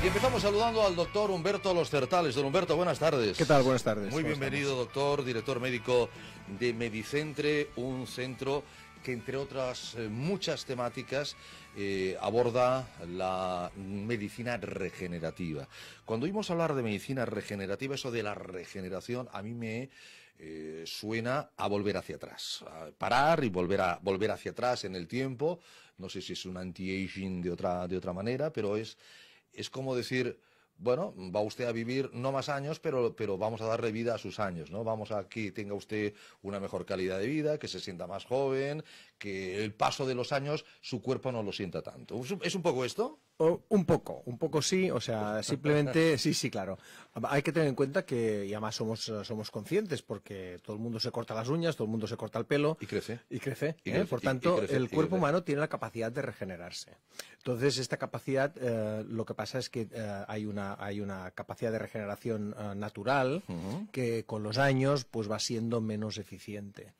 Y empezamos saludando al doctor Humberto Los Certales. Don Humberto, buenas tardes. ¿Qué tal? Buenas tardes. Muy bienvenido, doctor, director médico de Medicentre, un centro que, entre otras muchas temáticas, aborda la medicina regenerativa. Cuando oímos hablar de medicina regenerativa, eso de la regeneración, a mí me suena a volver hacia atrás, a parar y volver hacia atrás en el tiempo. No sé si es un anti-aging de otra manera, pero es como decir, bueno, va usted a vivir no más años, pero vamos a darle vida a sus años, ¿no? Vamos a que tenga usted una mejor calidad de vida, que se sienta más joven, que el paso de los años su cuerpo no lo sienta tanto. ¿Es un poco esto? Un poco sí, o sea, simplemente, sí, claro. Hay que tener en cuenta que, y además somos conscientes, porque todo el mundo se corta las uñas, todo el mundo se corta el pelo. Y crece. Por tanto, el cuerpo humano tiene la capacidad de regenerarse. Entonces, esta capacidad, lo que pasa es que hay una capacidad de regeneración natural que con los años pues va siendo menos eficiente.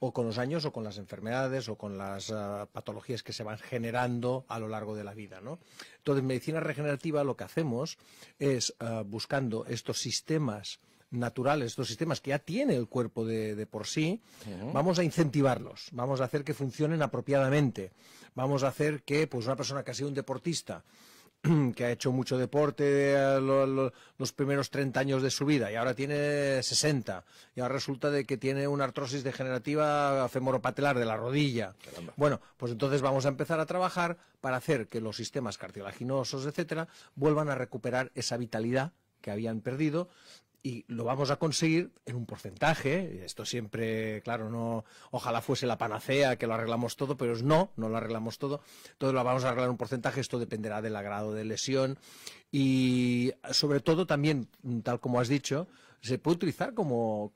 O con los años, o con las enfermedades, o con las patologías que se van generando a lo largo de la vida, ¿no? Entonces, en medicina regenerativa lo que hacemos es, buscando estos sistemas naturales, estos sistemas que ya tiene el cuerpo de por sí, vamos a incentivarlos, vamos a hacer que funcionen apropiadamente, vamos a hacer que pues una persona que ha sido un deportista, que ha hecho mucho deporte los primeros 30 años de su vida y ahora tiene 60 y ahora resulta de que tiene una artrosis degenerativa femoropatelar de la rodilla. Caramba. Bueno, pues entonces vamos a empezar a trabajar para hacer que los sistemas cartilaginosos, etcétera, vuelvan a recuperar esa vitalidad que habían perdido. Y lo vamos a conseguir en un porcentaje. Esto siempre, claro, no, ojalá fuese la panacea que lo arreglamos todo, pero no lo arreglamos todo. Entonces lo vamos a arreglar en un porcentaje. Esto dependerá del grado de lesión y sobre todo también, tal como has dicho, se puede utilizar como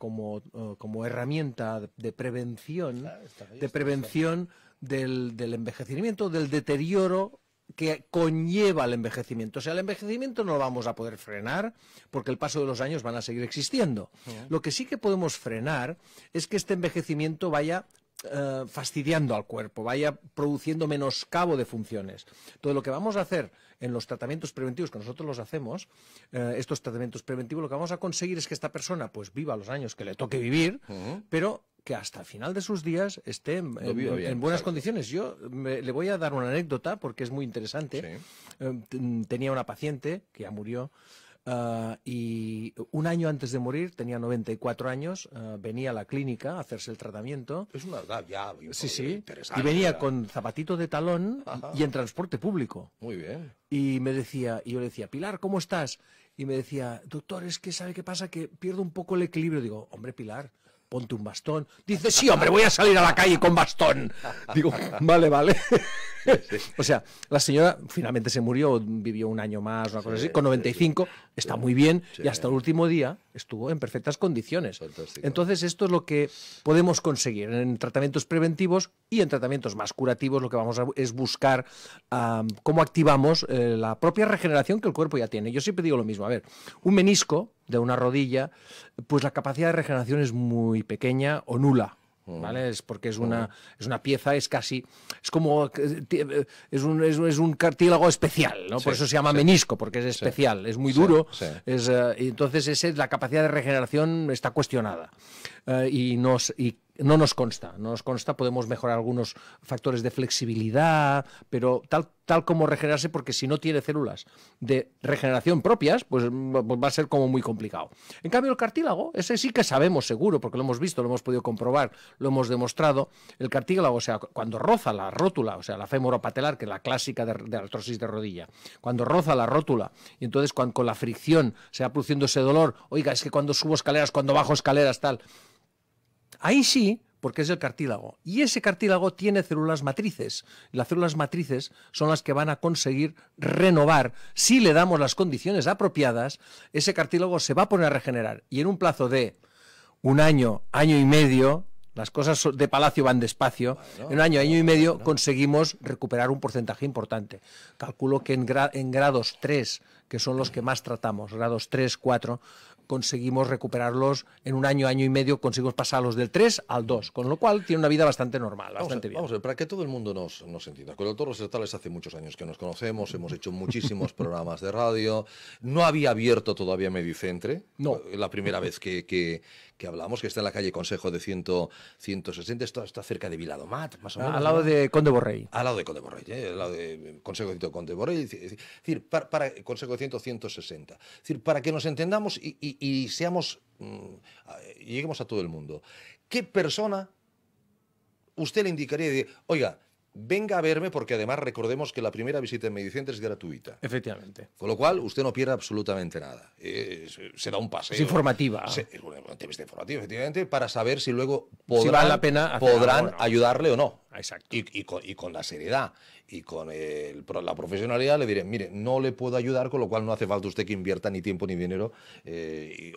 herramienta de prevención, del envejecimiento, del deterioro que conlleva el envejecimiento. O sea, el envejecimiento no lo vamos a poder frenar porque el paso de los años van a seguir existiendo. Lo que sí que podemos frenar es que este envejecimiento vaya fastidiando al cuerpo, vaya produciendo menoscabo de funciones. Entonces, lo que vamos a hacer en los tratamientos preventivos que nosotros los hacemos, estos tratamientos preventivos, lo que vamos a conseguir es que esta persona pues viva los años que le toque vivir, pero que hasta el final de sus días esté en buenas condiciones. Yo le voy a dar una anécdota porque es muy interesante. Sí. Tenía una paciente que ya murió y un año antes de morir, tenía 94 años, venía a la clínica a hacerse el tratamiento. Es una edad ya interesante. Y venía con zapatito de talón y en transporte público. Muy bien. Y yo le decía, Pilar, ¿cómo estás? Y me decía, doctor, es que ¿sabe qué pasa? Que pierdo un poco el equilibrio. Digo, hombre, Pilar, ponte un bastón. Dice, sí, hombre, voy a salir a la calle con bastón. Digo, vale. Sí. O sea, la señora finalmente se murió, vivió un año más, una cosa así, con 95, está muy bien, y hasta el último día estuvo en perfectas condiciones. Fantástico. Entonces, esto es lo que podemos conseguir en tratamientos preventivos y en tratamientos más curativos. Lo que vamos a es buscar cómo activamos la propia regeneración que el cuerpo ya tiene. Yo siempre digo lo mismo, a ver, un menisco de una rodilla, pues la capacidad de regeneración es muy pequeña o nula. ¿Vale? Es porque es una pieza, es un cartílago especial, ¿no? Por eso se llama menisco, porque es especial, es muy duro, y entonces la capacidad de regeneración está cuestionada y no nos consta, podemos mejorar algunos factores de flexibilidad, pero tal como regenerarse, porque si no tiene células de regeneración propias, pues va a ser como muy complicado. En cambio, el cartílago, ese sí que sabemos seguro, porque lo hemos visto, lo hemos podido comprobar, lo hemos demostrado. El cartílago, o sea, cuando roza la rótula, o sea, la femoropatelar, que es la clásica de artrosis de rodilla, cuando roza la rótula, y entonces con la fricción se va produciendo ese dolor, oiga, es que cuando subo escaleras, cuando bajo escaleras, tal. Ahí sí, porque es el cartílago. Y ese cartílago tiene células matrices. Las células matrices son las que van a conseguir renovar. Si le damos las condiciones apropiadas, ese cartílago se va a poner a regenerar. Y en un plazo de un año, año y medio, las cosas de Palacio van despacio, en un año, año y medio conseguimos recuperar un porcentaje importante. Calculo que en grados 3, que son los que más tratamos, grados 3, 4, conseguimos recuperarlos en un año, año y medio, conseguimos pasarlos del 3 al 2, con lo cual tiene una vida bastante normal, bastante bien. Vamos a ver, para que todo el mundo nos entienda. Con el doctor Rosetales hace muchos años que nos conocemos, hemos hecho muchísimos programas de radio, no había abierto todavía Medicentre, no. La primera vez que hablamos, que está en la calle Consejo de 160, está cerca de Viladomat, más o menos. Al lado de Conde Borrell. Al lado de Conde Borrell, al lado de Consejo de Conde Borrell, es decir, para Consejo de 160. Es decir, para que nos entendamos y seamos, lleguemos a todo el mundo. ¿Qué persona usted le indicaría de, oiga, venga a verme, porque además recordemos que la primera visita en Medicentre es gratuita? Efectivamente. Con lo cual, usted no pierde absolutamente nada. Se da un paseo. Es informativa. Es una entrevista informativa, efectivamente, para saber si luego podrán, si vale la pena podrán ayudarle o no. Exacto. Y con la seriedad y con la profesionalidad le diré, mire, no le puedo ayudar, con lo cual no hace falta usted que invierta ni tiempo ni dinero,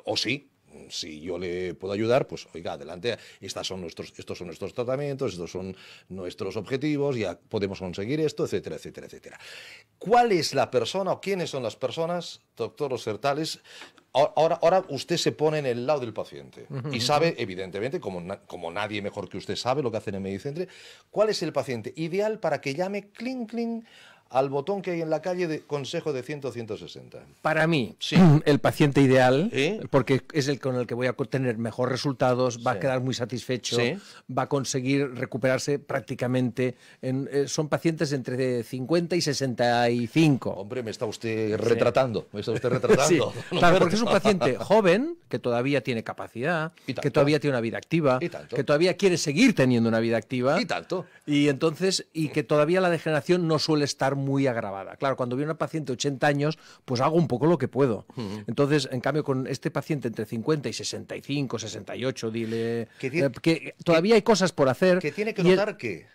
o sí. Si yo le puedo ayudar, pues oiga, adelante, estos son nuestros tratamientos, estos son nuestros objetivos, ya podemos conseguir esto, etcétera, etcétera, etcétera. ¿Cuál es la persona o quiénes son las personas, doctor Rosetales? Ahora usted se pone en el lado del paciente y sabe, evidentemente, como nadie mejor que usted sabe lo que hacen en Medicentre, cuál es el paciente ideal para que llame clink al botón que hay en la calle de Consejo de 160. Para mí, sí, el paciente ideal, porque es el con el que voy a tener mejores resultados, va a quedar muy satisfecho, va a conseguir recuperarse prácticamente. Son pacientes entre 50 y 65. Hombre, me está usted retratando. Me está usted retratando. Sí. Claro, porque es un paciente joven, que todavía tiene capacidad, que todavía tiene una vida activa, que todavía quiere seguir teniendo una vida activa. Y tanto. Y entonces, y que todavía la degeneración no suele estar muy agravada. Claro, cuando viene una paciente de 80 años, pues hago un poco lo que puedo. Entonces, en cambio, con este paciente entre 50 y 65, 68, dile que todavía hay cosas por hacer. ¿Que tiene que notar qué?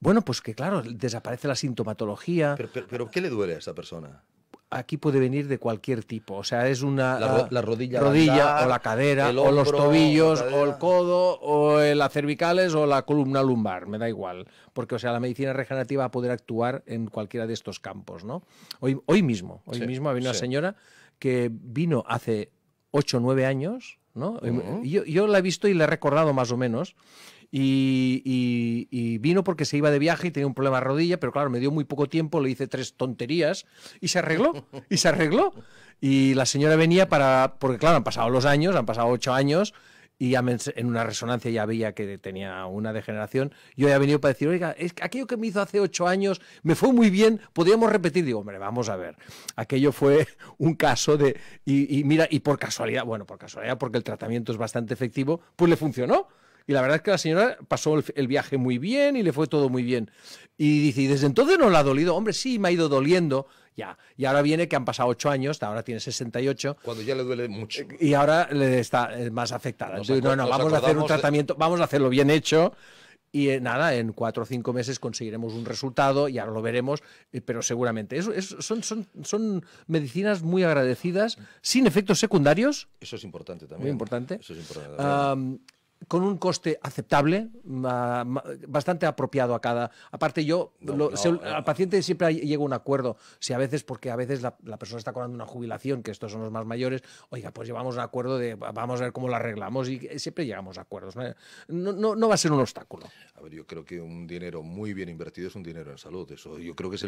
Bueno, pues que claro, desaparece la sintomatología. ¿Pero qué le duele a esa persona? Aquí puede venir de cualquier tipo, o sea, es una la rodilla o la cadera, o los tobillos, o el codo, o las cervicales, o la columna lumbar, me da igual, porque o sea, la medicina regenerativa va a poder actuar en cualquiera de estos campos, ¿no? Hoy mismo ha venido una señora que vino hace 8 o 9 años, ¿no? Yo la he visto y la he recordado más o menos. Y vino porque se iba de viaje y tenía un problema de rodilla, pero claro, me dio muy poco tiempo, le hice 3 tonterías y se arregló, y la señora venía porque claro, han pasado los años, han pasado 8 años, y ya en una resonancia ya veía que tenía una degeneración. Yo ya he venido para decir, oiga, es que aquello que me hizo hace 8 años me fue muy bien, podríamos repetir. Digo, hombre, vamos a ver. Aquello fue un caso de... Y mira, y por casualidad, porque el tratamiento es bastante efectivo, pues le funcionó. Y la verdad es que la señora pasó el viaje muy bien y le fue todo muy bien. Y dice, ¿y desde entonces no le ha dolido? Hombre, sí, me ha ido doliendo. Ya. Y ahora viene que han pasado 8 años, ahora tiene 68. Cuando ya le duele mucho. Y ahora le está más afectada. Vamos a hacer un tratamiento, vamos a hacerlo bien hecho. Y nada, en 4 o 5 meses conseguiremos un resultado y ahora lo veremos, pero seguramente. Son medicinas muy agradecidas, sin efectos secundarios. Eso es importante también. Muy importante. Eso es importante también. Con un coste aceptable, bastante apropiado a cada... Aparte al paciente siempre llega a un acuerdo. Porque a veces la persona está cobrando una jubilación, que estos son los más mayores, oiga, pues llevamos un acuerdo de vamos a ver cómo lo arreglamos, y siempre llegamos a acuerdos. No va a ser un obstáculo. A ver, yo creo que un dinero muy bien invertido es un dinero en salud. Eso yo creo que es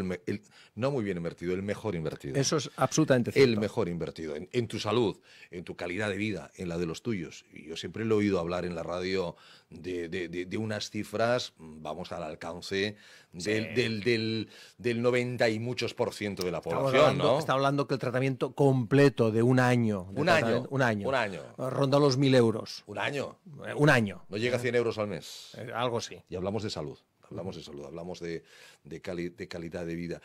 no muy bien invertido, el mejor invertido. Eso es absolutamente cierto. El mejor invertido en tu salud, en tu calidad de vida, en la de los tuyos. Y yo siempre lo he oído hablar en la radio de unas cifras, vamos, al alcance del 90 y muchos % de la población, ¿no? Está hablando que el tratamiento completo de un año. Un año. Ronda los 1.000 euros. ¿Un año? Un año. No llega a 100 euros al mes. Algo sí. Y hablamos de salud. Hablamos de calidad de vida.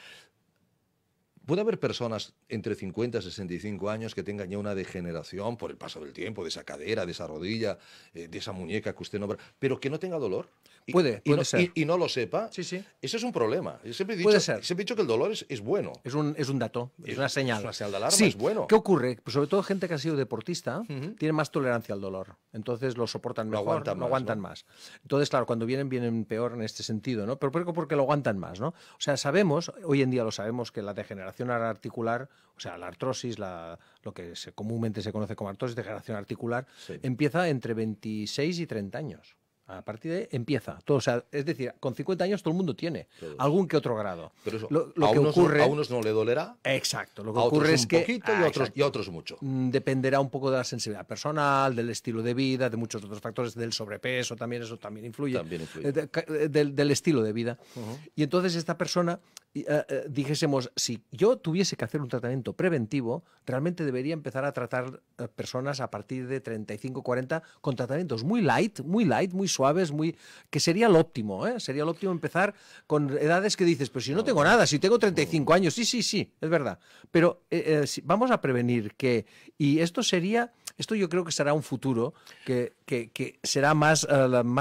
Puede haber personas entre 50 y 65 años que tengan ya una degeneración por el paso del tiempo, de esa cadera, de esa rodilla, de esa muñeca que usted nombra, pero que no tenga dolor. Puede ser. Y no lo sepa. Sí. Eso es un problema. Yo siempre he dicho que el dolor es bueno. Es un dato, es una señal. Es una señal de alarma, es bueno. ¿Qué ocurre? Pues sobre todo gente que ha sido deportista tiene más tolerancia al dolor. Entonces lo soportan mejor, lo aguantan más. Entonces, claro, cuando vienen peor en este sentido, ¿no? Pero porque lo aguantan más, ¿no? O sea, hoy en día lo sabemos, que la degeneración degeneración articular, o sea, la artrosis, lo que comúnmente se conoce como artrosis, degeneración articular, empieza entre 26 y 30 años. A partir de ahí empieza todo, o sea, es decir, con 50 años todo el mundo tiene algún que otro grado. Pero eso, lo que ocurre, a unos no le dolerá. Exacto, lo que ocurre es que poquito y a otros mucho. Dependerá un poco de la sensibilidad personal, del estilo de vida, de muchos otros factores, del sobrepeso también, eso también influye. Del estilo de vida. Y entonces esta persona, dijésemos, si yo tuviese que hacer un tratamiento preventivo, realmente debería empezar a tratar personas a partir de 35, 40 con tratamientos muy light, muy suaves, que sería lo óptimo, ¿eh? Sería lo óptimo empezar con edades que dices, pues si no tengo nada, si tengo 35 años, sí, es verdad. Pero vamos a prevenir y esto yo creo que será un futuro que será más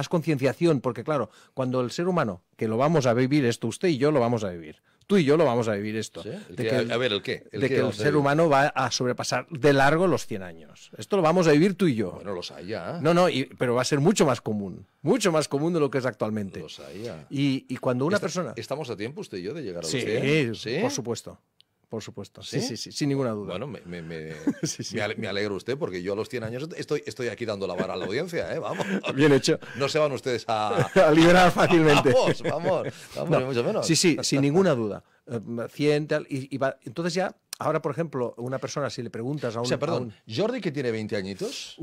concienciación, porque claro, cuando el ser humano, que lo vamos a vivir esto, usted y yo lo vamos a vivir. Tú y yo lo vamos a vivir esto. ¿Sí? ¿El qué? El ser humano va a sobrepasar de largo los 100 años. Esto lo vamos a vivir tú y yo. Bueno, los hay ya. No, pero va a ser mucho más común de lo que es actualmente. Los hay ya. Y cuando una persona... ¿Estamos a tiempo usted y yo de llegar a los 100? Sí, por supuesto. Por supuesto, sí, sin ninguna duda. Bueno, me alegro usted porque yo a los 100 años estoy aquí dando la vara a la audiencia, ¿eh? Vamos. Bien hecho. No se van ustedes a liberar fácilmente. Vamos, no, mucho menos. Sí, sin ninguna duda. 100, tal, entonces ya, ahora por ejemplo, una persona, si le preguntas a un... O sea, perdón, Jordi que tiene 20 añitos...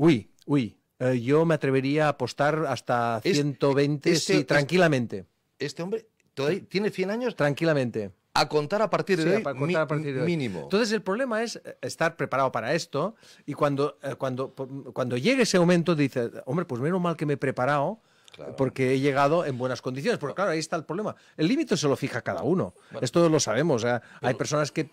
yo me atrevería a apostar hasta 120, sí, tranquilamente. Este hombre todavía tiene 100 años... Tranquilamente. A contar a partir de hoy, mínimo. Entonces el problema es estar preparado para esto y cuando llegue ese momento dices, hombre, pues menos mal que me he preparado, claro, porque he llegado en buenas condiciones. Porque claro, ahí está el problema. El límite se lo fija cada uno. Bueno, esto lo sabemos. Hay personas que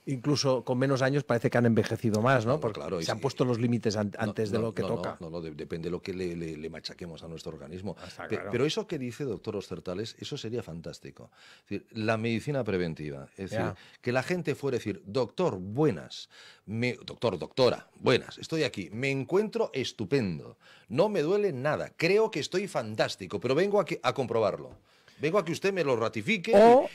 incluso con menos años parece que han envejecido más, ¿no? Porque claro, se han puesto los límites antes de lo que toca. No, depende de lo que le machaquemos a nuestro organismo. Claro. Pero eso que dice doctor Ostertales, eso sería fantástico. Es decir, la medicina preventiva. Es decir, que la gente fuera a decir, doctor, buenas. Doctora, buenas, estoy aquí. Me encuentro estupendo. No me duele nada. Creo que estoy fantástico, pero vengo a comprobarlo. Vengo a que usted me lo ratifique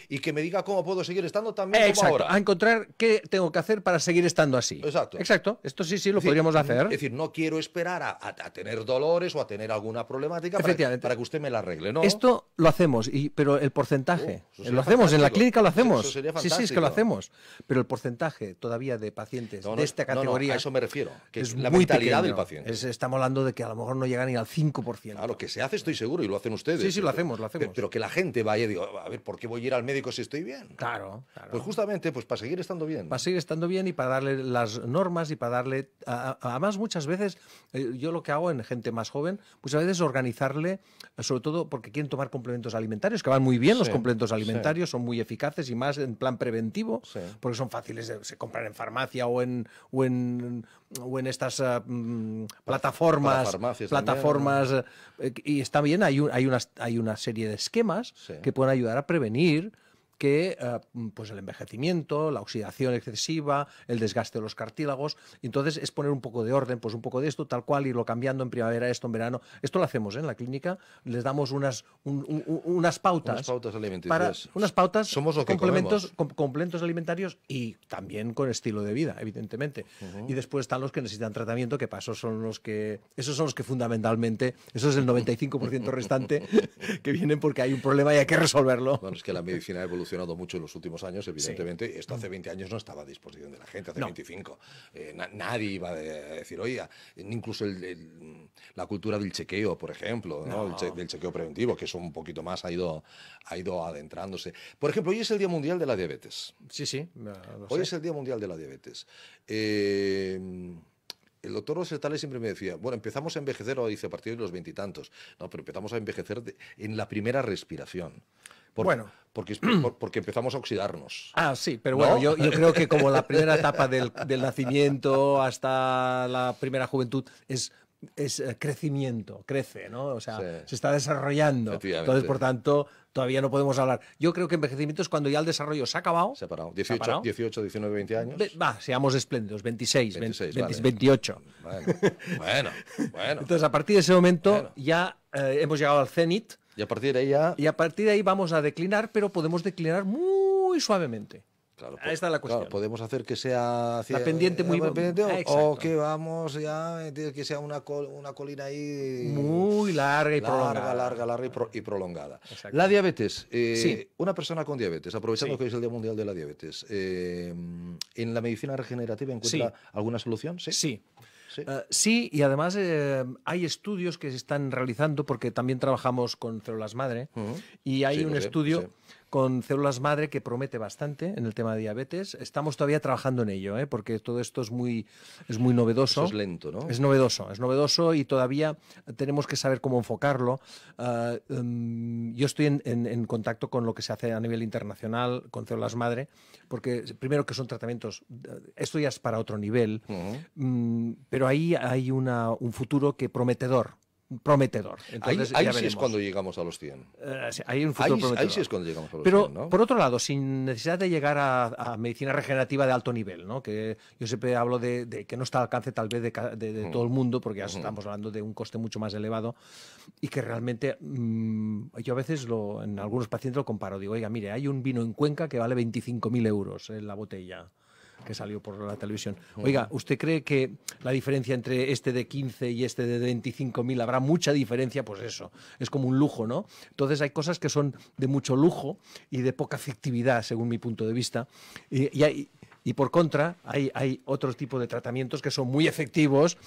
y que me diga cómo puedo seguir estando también como ahora. A encontrar qué tengo que hacer para seguir estando así. Exacto. Esto sí lo podríamos hacer. Es decir, no quiero esperar a tener dolores o a tener alguna problemática para que usted me la arregle, ¿no? Esto lo hacemos, pero el porcentaje, lo hacemos, en la clínica lo hacemos. Eso sería fantástico. Sí, es que lo hacemos. Pero el porcentaje todavía de pacientes de esta categoría... a eso me refiero, que es la muy mentalidad pequeño. Del paciente. Estamos hablando de que a lo mejor no llega ni al 5%. Claro, que se hace, estoy seguro, y lo hacen ustedes. Sí, lo hacemos. Pero que la gente vaya y diga, a ver, ¿por qué voy a ir al médico si estoy bien? Claro. Pues justamente, pues para seguir estando bien. Para seguir estando bien y para darle las normas y para darle... Además, muchas veces, yo lo que hago en gente más joven, pues a veces organizarle, sobre todo porque quieren tomar complementos alimentarios, que van muy bien los complementos alimentarios, son muy eficaces y más en plan preventivo, porque son fáciles de se comprar en farmacia o en estas plataformas, también, y está bien, hay una serie de esquemas que pueden ayudar a prevenir que pues el envejecimiento, la oxidación excesiva, el desgaste de los cartílagos. Entonces es poner un poco de orden, pues un poco de esto, tal cual, irlo cambiando en primavera, esto en verano. Esto lo hacemos en la clínica, les damos unas pautas. Unas pautas alimenticias. Unas pautas, somos lo que complementos alimentarios y también con estilo de vida, evidentemente. Y después están los que necesitan tratamiento, que para esos son los que fundamentalmente, eso es el 95% restante, que vienen porque hay un problema y hay que resolverlo. Bueno, es que la medicina ha evolucionado mucho en los últimos años, evidentemente. Esto hace 20 años no estaba a disposición de la gente, hace 25. Nadie iba a decir, oiga, incluso la cultura del chequeo, por ejemplo, ¿no? Del chequeo preventivo, que eso un poquito más ha ido adentrándose. Por ejemplo, hoy es el Día Mundial de la Diabetes. Sí. Hoy es el Día Mundial de la Diabetes. El doctor Ostertales siempre me decía, bueno, empezamos a envejecer, dice, a partir de los 20 y tantos. No, pero empezamos a envejecer en la primera respiración. Porque empezamos a oxidarnos. Sí, pero bueno, yo creo que como la primera etapa del nacimiento hasta la primera juventud es crecimiento, crece, ¿no? O sea, se está desarrollando. Entonces, por tanto, todavía no podemos hablar. Yo creo que envejecimiento es cuando ya el desarrollo se ha acabado. Se ha parado. 18, 19, 20 años. Seamos espléndidos, 26 28. Bueno. Entonces, a partir de ese momento ya hemos llegado al cenit. Y a partir de ahí vamos a declinar, pero podemos declinar muy suavemente. Claro, Ahí está la cuestión. Claro, podemos hacer que sea la pendiente muy pendiente, exacto. o que vamos ya que sea una colina ahí muy larga y prolongada. Larga y prolongada. Exacto. La diabetes, sí. Una persona con diabetes, aprovechando que hoy es el Día Mundial de la Diabetes, ¿en la medicina regenerativa encuentra alguna solución? Sí. Sí. Sí, y además hay estudios que se están realizando, porque también trabajamos con células madre, y hay un estudio con células madre que promete bastante en el tema de diabetes. Estamos todavía trabajando en ello, porque todo esto es muy novedoso. Eso es lento, ¿no? Es novedoso y todavía tenemos que saber cómo enfocarlo. Yo estoy en contacto con lo que se hace a nivel internacional con células madre, porque primero que son tratamientos, esto ya es para otro nivel, pero ahí hay un futuro que prometedor. Entonces, ahí sí es cuando llegamos a los 100. Hay un futuro prometedor. Ahí sí es cuando llegamos a los 100, Pero, ¿no? por otro lado, sin necesidad de llegar a medicina regenerativa de alto nivel, ¿no? Que yo siempre hablo de que no está al alcance tal vez de todo el mundo, porque ya estamos hablando de un coste mucho más elevado, y que realmente yo a veces en algunos pacientes lo comparo. Digo, oiga, mire, hay un vino en Cuenca que vale 25.000 euros en la botella, que salió por la televisión. Oiga, ¿usted cree que la diferencia entre este de 15 y este de 25.000 habrá mucha diferencia? Pues eso, es como un lujo, ¿no? Entonces hay cosas que son de mucho lujo y de poca efectividad, según mi punto de vista. Y por contra, hay otro tipo de tratamientos que son muy efectivos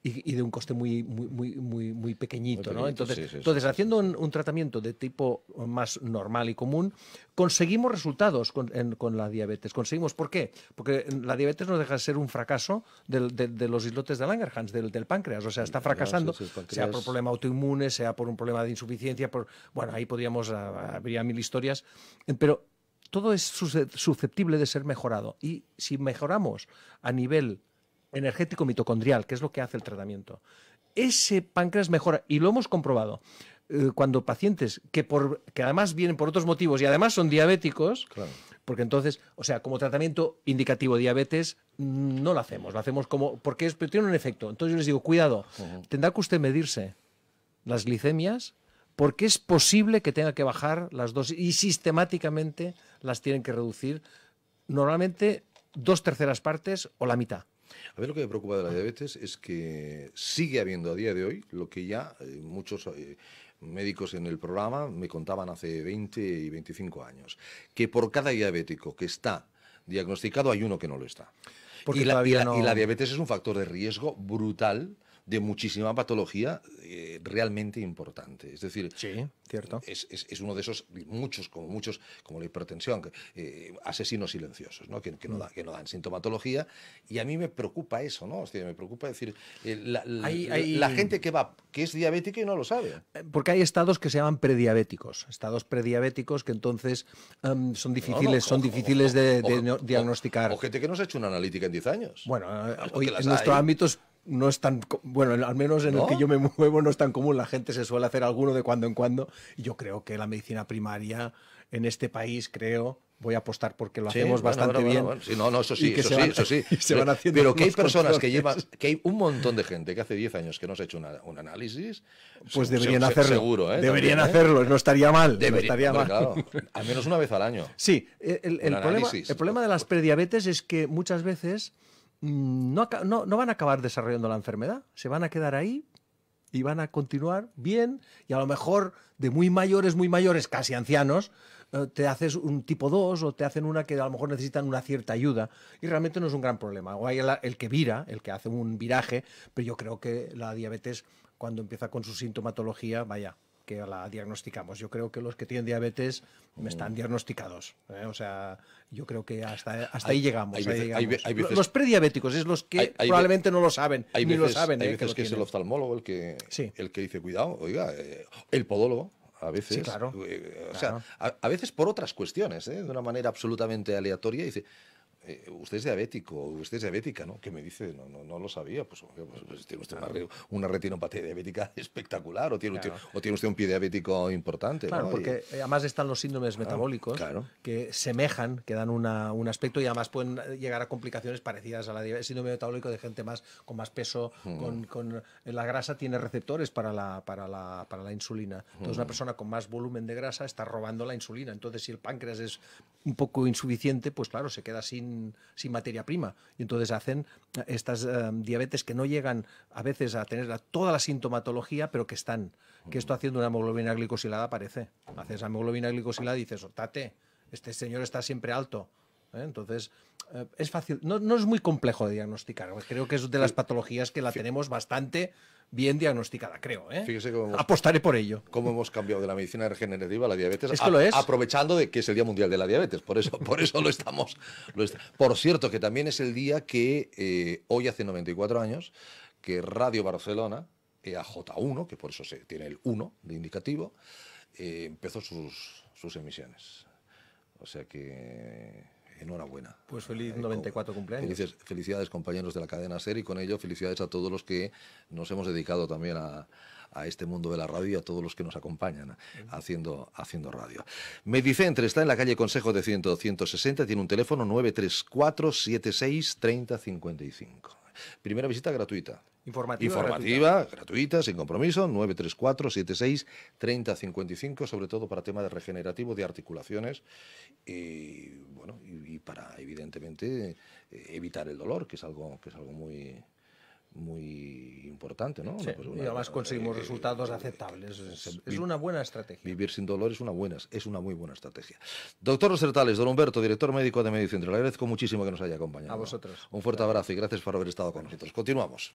y de un coste muy pequeñito, ¿no? Entonces, haciendo un tratamiento de tipo más normal y común, conseguimos resultados con la diabetes. ¿Por qué? Porque la diabetes no deja de ser un fracaso de los islotes de Langerhans, del páncreas. O sea, está fracasando, sea por problema autoinmune, sea por un problema de insuficiencia, bueno, ahí habría mil historias, pero todo es susceptible de ser mejorado. Y si mejoramos a nivel energético mitocondrial, que es lo que hace el tratamiento, ese páncreas mejora, y lo hemos comprobado. Cuando pacientes que además vienen por otros motivos y además son diabéticos, claro. Porque entonces, o sea, como tratamiento indicativo de diabetes, no lo hacemos porque tiene un efecto. Entonces yo les digo, cuidado, tendrá que usted medirse las glicemias, porque es posible que tenga que bajar las dosis y sistemáticamente las tienen que reducir, normalmente 2/3 partes o la mitad. A ver, lo que me preocupa de la diabetes es que sigue habiendo a día de hoy lo que ya muchos médicos en el programa me contaban hace 20 y 25 años, que por cada diabético que está diagnosticado hay uno que no lo está. Y la diabetes es un factor de riesgo brutal de muchísima patología realmente importante. Es decir, sí, cierto. Es uno de esos muchos, como la hipertensión, asesinos silenciosos, ¿no? Que no dan sintomatología. Y a mí me preocupa eso, ¿no? O sea, me preocupa decir, la gente que es diabética y no lo sabe. Porque hay estados que se llaman prediabéticos, que entonces son difíciles de diagnosticar. O gente que no se ha hecho una analítica en 10 años. Bueno, hoy en nuestros ámbitos no es tan, bueno, al menos en el que yo me muevo no es tan común. La gente se suele hacer alguno de cuando en cuando. Y yo creo que la medicina primaria en este país, voy a apostar porque lo hacemos bastante bien. Sí, eso sí. Pero que hay personas que hay un montón de gente que hace 10 años que no se ha hecho un análisis. Pues deberían hacerlo. Seguro, deberían hacerlo, no estaría mal. Claro, al menos una vez al año. Sí, el problema de las prediabetes es que muchas veces no van a acabar desarrollando la enfermedad, se van a quedar ahí y van a continuar bien, y a lo mejor de muy mayores, casi ancianos, te haces un tipo 2 o te hacen una que a lo mejor necesitan una cierta ayuda, y realmente no es un gran problema. O hay el que hace un viraje, pero yo creo que la diabetes, cuando empieza con su sintomatología, que la diagnosticamos. Yo creo que los que tienen diabetes están diagnosticados. O sea, yo creo que hasta ahí llegamos. Hay veces, los prediabéticos es los que probablemente no lo saben. Hay veces que es el oftalmólogo el que dice, cuidado, oiga, el podólogo. A veces, sí, claro. A veces por otras cuestiones, de una manera absolutamente aleatoria, dice, usted es diabético, usted es diabética, ¿no? Que me dice, no lo sabía, pues tiene usted una retinopatía diabética espectacular, o tiene usted un pie diabético importante. Claro, ¿no? porque además están los síndromes metabólicos que semejan, que dan un aspecto y además pueden llegar a complicaciones parecidas a la diabetes. El síndrome metabólico de gente con más peso, con la grasa tiene receptores para la insulina. Entonces una persona con más volumen de grasa está robando la insulina. Entonces si el páncreas es un poco insuficiente, pues claro, se queda sin materia prima. Y entonces hacen estas diabetes que no llegan a veces a tener toda la sintomatología, pero que están. Que esto haciendo una hemoglobina glicosilada aparece. Haces hemoglobina glicosilada y dices, tate, este señor está siempre alto. Entonces, es fácil. No es muy complejo de diagnosticar. Creo que es de las patologías que la tenemos bastante bien diagnosticada, creo. Fíjese cómo apostaré por ello. Cómo hemos cambiado de la medicina regenerativa a la diabetes. Esto lo es. Aprovechando de que es el Día Mundial de la Diabetes. Por eso lo estamos. Por cierto, que también es el día que hoy hace 94 años que Radio Barcelona, EAJ1, que por eso se tiene el 1 de indicativo, empezó sus emisiones. O sea que enhorabuena. Pues feliz 94 cumpleaños. Felicidades, compañeros de la cadena SER, y con ello felicidades a todos los que nos hemos dedicado también a este mundo de la radio y a todos los que nos acompañan haciendo radio. Medicentre está en la calle Consejo de 160, tiene un teléfono 934 76 30 55. Primera visita gratuita. Informativa gratuita, sin compromiso, 934 76 30 55, sobre todo para temas de regenerativo, de articulaciones y para, evidentemente, evitar el dolor, que es algo muy importante, ¿no? Sí, y además conseguimos resultados aceptables. Es una buena estrategia. Vivir sin dolor es una muy buena estrategia. Doctor Sertales, don Humberto, director médico de Medicentre, le agradezco muchísimo que nos haya acompañado. A vosotros. Un fuerte abrazo y gracias por haber estado con nosotros. Continuamos.